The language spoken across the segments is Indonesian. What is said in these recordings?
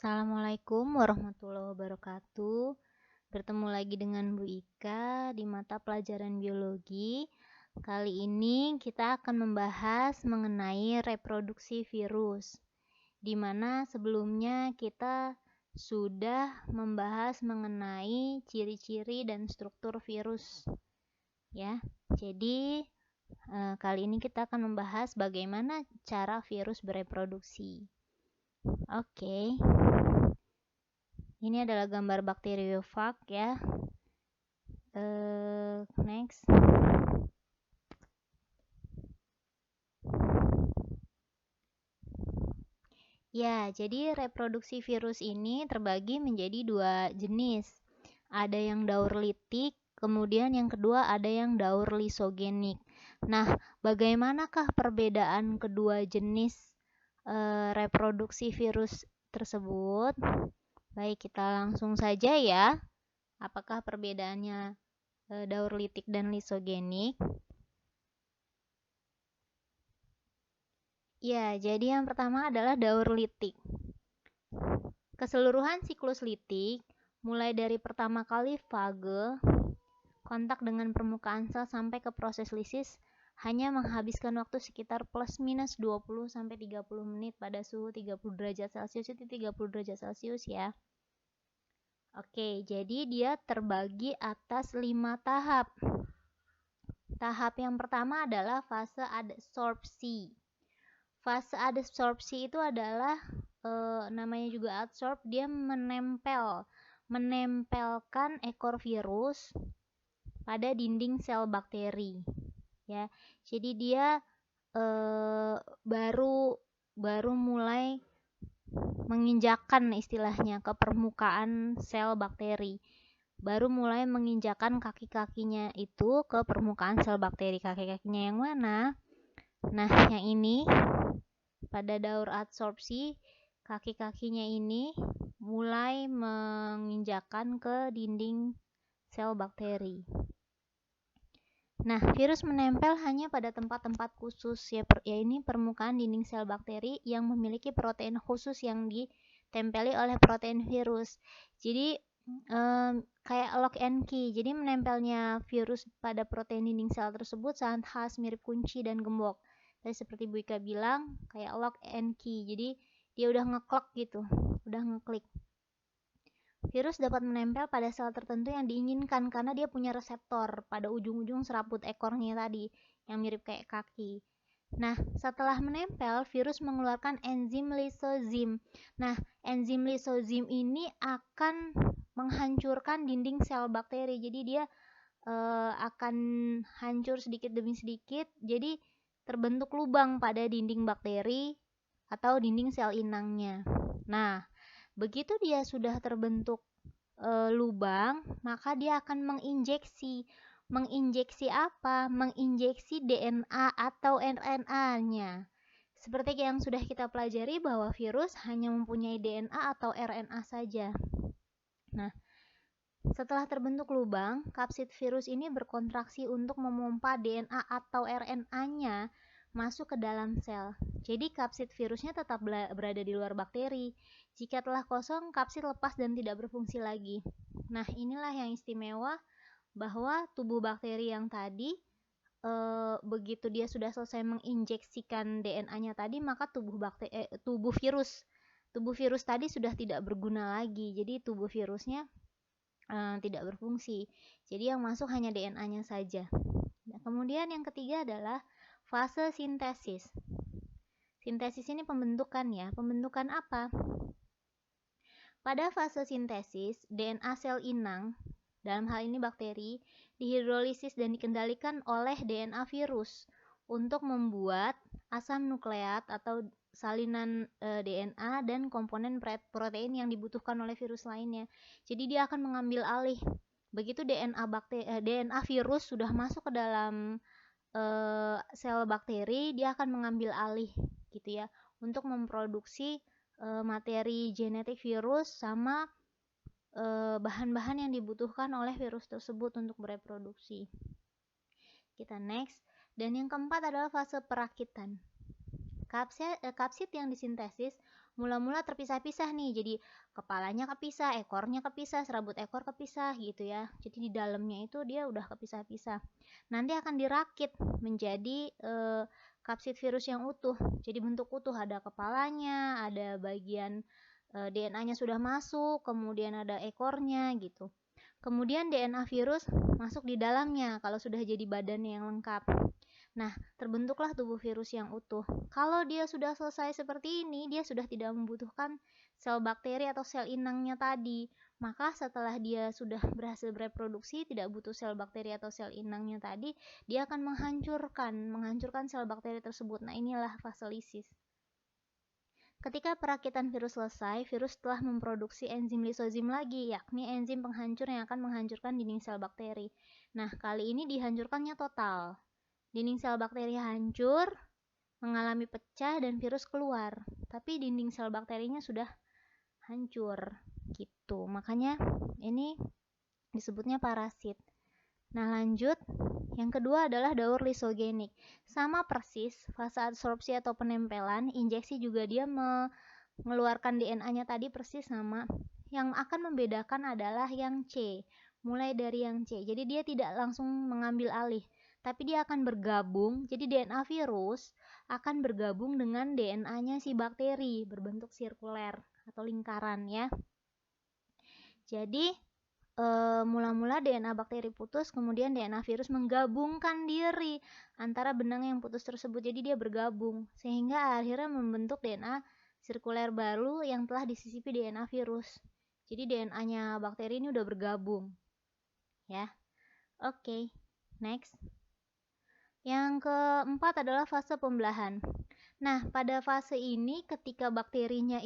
Assalamualaikum warahmatullahi wabarakatuh. Bertemu lagi dengan Bu Ika di mata pelajaran biologi. Kali ini kita akan membahas mengenai reproduksi virus, di mana sebelumnya kita sudah membahas mengenai ciri-ciri dan struktur virus. Ya, jadi kali ini kita akan membahas bagaimana cara virus bereproduksi. Oke. Ini adalah gambar bakteriofag ya. Next. Ya, jadi reproduksi virus ini terbagi menjadi dua jenis. Ada yang daur litik, kemudian yang kedua ada yang daur lisogenik. Nah, bagaimanakah perbedaan kedua jenis reproduksi virus tersebut? Baik, kita langsung saja ya. Apakah perbedaannya daur litik dan lisogenik? Ya, jadi yang pertama adalah daur litik. Keseluruhan siklus litik, mulai dari pertama kali fage, kontak dengan permukaan sel sampai ke proses lisis, hanya menghabiskan waktu sekitar plus minus 20-30 menit pada suhu 30 derajat Celcius itu 30 derajat Celcius ya. Oke, jadi dia terbagi atas 5 tahap. Tahap yang pertama adalah fase adsorpsi. Fase adsorpsi itu adalah namanya juga adsorb, dia menempelkan ekor virus pada dinding sel bakteri ya. Jadi dia baru mulai menginjakan istilahnya ke permukaan sel bakteri. Baru mulai menginjakan kaki-kakinya itu ke permukaan sel bakteri. Kaki-kakinya yang mana? Nah, yang ini pada daur adsorpsi, kaki-kakinya ini mulai menginjakan ke dinding sel bakteri. Nah, virus menempel hanya pada tempat-tempat khusus ya, ini permukaan dinding sel bakteri yang memiliki protein khusus yang ditempeli oleh protein virus. Jadi kayak lock and key. Jadi menempelnya virus pada protein dinding sel tersebut sangat khas, mirip kunci dan gembok. Tadi seperti Bu Ika bilang, kayak lock and key. Jadi dia udah ngeklok gitu, udah ngeklik. Virus dapat menempel pada sel tertentu yang diinginkan karena dia punya reseptor pada ujung-ujung serabut ekornya tadi, yang mirip kayak kaki. Nah, setelah menempel, virus mengeluarkan enzim lisozim. Nah, enzim lisozim ini akan menghancurkan dinding sel bakteri. Jadi dia akan hancur sedikit demi sedikit. Jadi terbentuk lubang pada dinding bakteri atau dinding sel inangnya. Nah, begitu dia sudah terbentuk lubang, maka dia akan menginjeksi. Menginjeksi apa? Menginjeksi DNA atau RNA-nya. Seperti yang sudah kita pelajari bahwa virus hanya mempunyai DNA atau RNA saja. Nah, setelah terbentuk lubang, kapsid virus ini berkontraksi untuk memompa DNA atau RNA-nya masuk ke dalam sel. Jadi kapsid virusnya tetap berada di luar bakteri. Jika telah kosong, kapsid lepas dan tidak berfungsi lagi. Nah, inilah yang istimewa bahwa tubuh bakteri yang tadi begitu dia sudah selesai menginjeksikan DNA-nya tadi, maka tubuh virus tadi sudah tidak berguna lagi. Jadi tubuh virusnya tidak berfungsi. Jadi yang masuk hanya DNA-nya saja. Nah, kemudian yang ketiga adalah fase sintesis. Sintesis ini pembentukan ya. Pembentukan apa? Pada fase sintesis, DNA sel inang, dalam hal ini bakteri, dihidrolisis dan dikendalikan oleh DNA virus untuk membuat asam nukleat atau salinan DNA dan komponen protein yang dibutuhkan oleh virus lainnya. Jadi dia akan mengambil alih. Begitu DNA virus sudah masuk ke dalam sel bakteri, dia akan mengambil alih gitu ya untuk memproduksi materi genetik virus sama bahan-bahan yang dibutuhkan oleh virus tersebut untuk bereproduksi. Kita next. Dan yang keempat adalah fase perakitan. Kapsid yang disintesis mula-mula terpisah-pisah nih, jadi kepalanya kepisah, ekornya kepisah, serabut ekor kepisah gitu ya. Jadi di dalamnya itu dia udah kepisah-pisah. Nanti akan dirakit menjadi kapsid virus yang utuh. Jadi bentuk utuh, ada kepalanya, ada bagian DNA-nya sudah masuk, kemudian ada ekornya gitu. Kemudian DNA virus masuk di dalamnya kalau sudah jadi badan yang lengkap. Nah, terbentuklah tubuh virus yang utuh. Kalau dia sudah selesai seperti ini, dia sudah tidak membutuhkan sel bakteri atau sel inangnya tadi. Maka setelah dia sudah berhasil bereproduksi, tidak butuh sel bakteri atau sel inangnya tadi, dia akan menghancurkan sel bakteri tersebut. Nah, inilah fase lisis. Ketika perakitan virus selesai, virus telah memproduksi enzim lisozim lagi, yakni enzim penghancur yang akan menghancurkan dinding sel bakteri. Nah, kali ini dihancurkannya total. Dinding sel bakteri hancur, mengalami pecah dan virus keluar. Tapi dinding sel bakterinya sudah hancur. Gitu. Makanya ini disebutnya parasit. Nah, lanjut. Yang kedua adalah daur lisogenik. Sama persis, fase adsorpsi atau penempelan, injeksi juga dia mengeluarkan DNA-nya tadi persis sama. Yang akan membedakan adalah yang C, mulai dari yang C. Jadi dia tidak langsung mengambil alih, tapi dia akan bergabung. Jadi DNA virus akan bergabung dengan DNA-nya si bakteri, berbentuk sirkuler atau lingkaran ya. Jadi mula-mula DNA bakteri putus, kemudian DNA virus menggabungkan diri antara benang yang putus tersebut. Jadi dia bergabung sehingga akhirnya membentuk DNA sirkuler baru yang telah disisipi DNA virus. Jadi DNA-nya bakteri ini udah bergabung. Ya. Oke. Next. Yang keempat adalah fase pembelahan. Nah, pada fase ini ketika bakterinya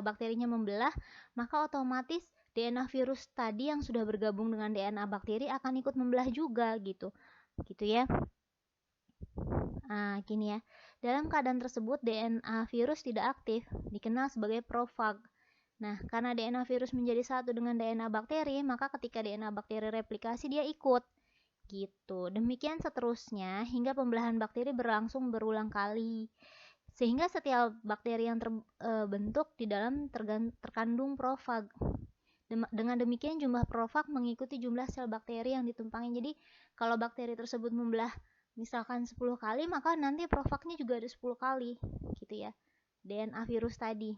bakterinya membelah, maka otomatis DNA virus tadi yang sudah bergabung dengan DNA bakteri akan ikut membelah juga gitu. Gitu ya. Nah, gini ya. Dalam keadaan tersebut DNA virus tidak aktif, dikenal sebagai profag. Nah, karena DNA virus menjadi satu dengan DNA bakteri, maka ketika DNA bakteri replikasi dia ikut. Gitu. Demikian seterusnya hingga pembelahan bakteri berlangsung berulang kali. Sehingga setiap bakteri yang terbentuk di dalam terkandung profag. Dengan demikian jumlah profag mengikuti jumlah sel bakteri yang ditumpangi. Jadi kalau bakteri tersebut membelah misalkan 10 kali, maka nanti profagnya juga ada 10 kali gitu ya. DNA virus tadi.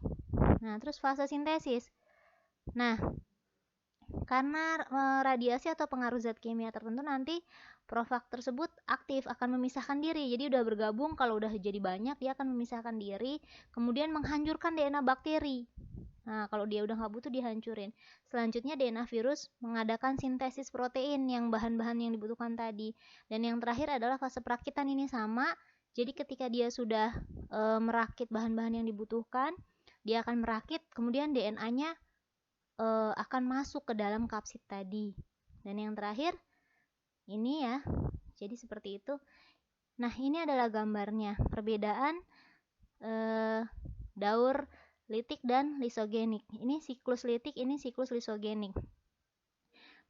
Nah, terus fase sintesis. Nah, karena radiasi atau pengaruh zat kimia tertentu nanti profag tersebut aktif akan memisahkan diri. Jadi udah bergabung, kalau udah jadi banyak dia akan memisahkan diri, kemudian menghancurkan DNA bakteri. Nah, kalau dia udah nggak butuh dihancurin. Selanjutnya DNA virus mengadakan sintesis protein yang bahan-bahan yang dibutuhkan tadi. Dan yang terakhir adalah fase perakitan, ini sama. Jadi ketika dia sudah merakit bahan-bahan yang dibutuhkan, dia akan merakit, kemudian DNA-nya akan masuk ke dalam kapsid tadi. Dan yang terakhir ini ya. Jadi seperti itu. Nah, ini adalah gambarnya. Perbedaan daur litik dan lisogenik. Ini siklus litik, ini siklus lisogenik.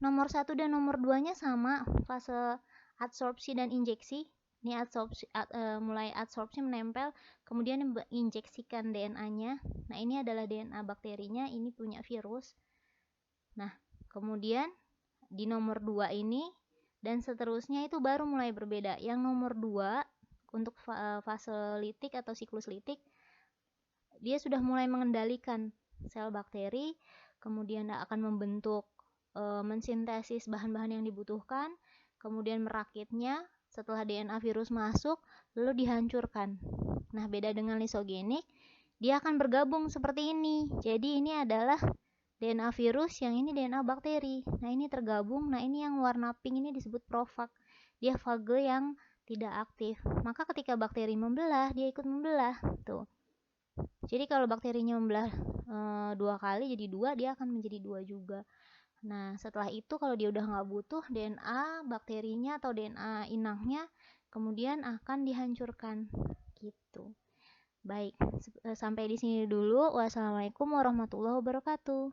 Nomor 1 dan nomor 2-nya sama, fase adsorpsi dan injeksi. Ini mulai adsorpsi menempel, kemudian menginjeksikan DNA-nya. Nah, ini adalah DNA bakterinya, ini punya virus. Nah, kemudian di nomor 2 ini dan seterusnya itu baru mulai berbeda. Yang nomor 2 untuk fase litik atau siklus litik, dia sudah mulai mengendalikan sel bakteri, kemudian akan membentuk, mensintesis bahan-bahan yang dibutuhkan, kemudian merakitnya. Setelah DNA virus masuk, lalu dihancurkan. Nah, beda dengan lisogenik, dia akan bergabung seperti ini. Jadi ini adalah DNA virus, yang ini DNA bakteri. Nah, ini tergabung. Nah, ini yang warna pink ini disebut profag. Dia fage yang tidak aktif. Maka ketika bakteri membelah, dia ikut membelah. Tuh. Jadi kalau bakterinya membelah 2 kali jadi 2, dia akan menjadi 2 juga. Nah, setelah itu kalau dia udah nggak butuh DNA bakterinya atau DNA inangnya, kemudian akan dihancurkan. Gitu. Baik, sampai di sini dulu. Wassalamualaikum warahmatullahi wabarakatuh.